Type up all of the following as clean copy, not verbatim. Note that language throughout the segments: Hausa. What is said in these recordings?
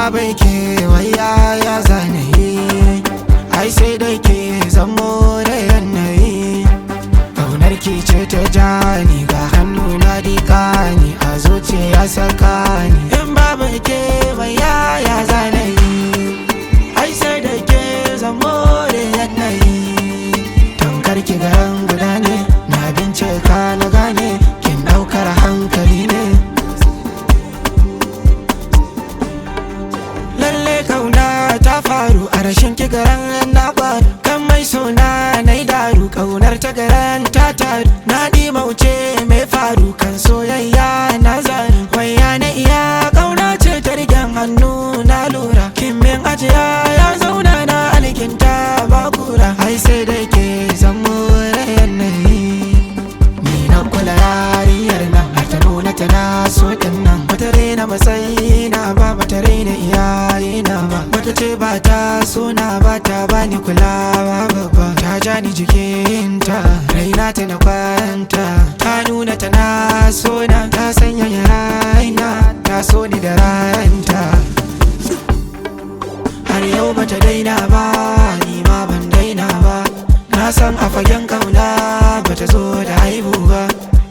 babu ke waya ya zanayi, ai sai dai ke zamo da yanayi. Kaunar ki ce ta jani, ga hannu na dika ni, a zuciya saka ni. In babu ke waya ya zanayi, ai sai dai ke zamo da yanayi. Tamkar ki garan guda ne, na bincika na gane kin daukar hankali ne. Lalle kauna ta faru a rashin ki garan na kwaru, kan mai sona na yi daru, kaunar ta garan ta taru. Na di mauce mai faru kan soyayya na zaru, waya na iya kauna ce ta rigen hannu na lura. Kin min ajiya ya zauna na alkinta ba kura, ai sai dai ke zamo da yanayi. Ni na kula yariyar nan har ta nuna tana so din nan, bata raina matsayi na ba, bata raina iyaye na ba, bata ce ba ta so na ba, ta bani kulawa babba. Ta ja ni jikinta, raina ta na kwanta, ta nuna tana so na, ta sanya raina, ta so ni da ranta. Har yau bata daina ba, ni ma ban daina ba. Na san a fagen kauna bata zo da haihu ba.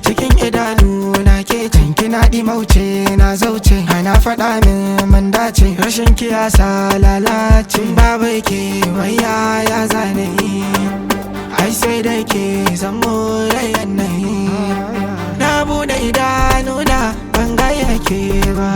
Cikin idanu na ke canki na mauce na zauce, ana faɗa min man dace, rashin kiyasa lalacin. Babu ke waya ya zanayi, ai sai dai ke zamo da yanayi. Na bude idanuna ban ga yake ba,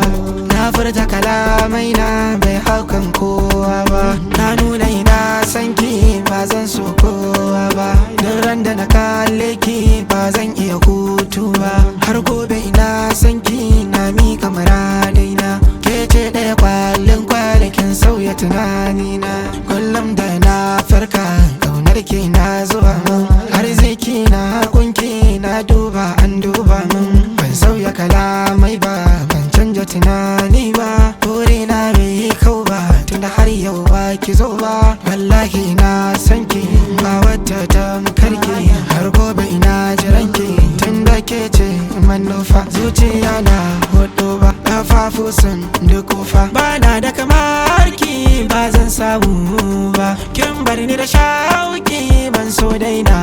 na furta kalamai na bai haukan kowa ba. Na nuna ina san ki ba zan so kowa ba, duk ran da na kalle ki ba zan iya hutu ba. Har gobe ina san ki na mika muradina, ke ce ɗaya kwalin kwalikin sauya tunanina. Kullum da na farka kaunar ki na zuwa min, arziki na kunki na duba an duba min. Ban sauya kalamai ba, ban canja tunani ba, bore na bai kau ba, tunda har yau ba ki zo ba. Wallahi ina san ki ba wata tamkar ki, har gobe ina jiran ki, tunda ke ce manufa. Zuciya na hudu ba, kafafu sun dukufa, bana da kamar ki ba zan samu ba. Kin bar ni da shauki ban so daina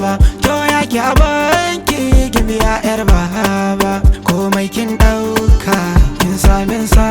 ba, to yaki a banki kin biya yar ba. Komai kin dauka kin samin sa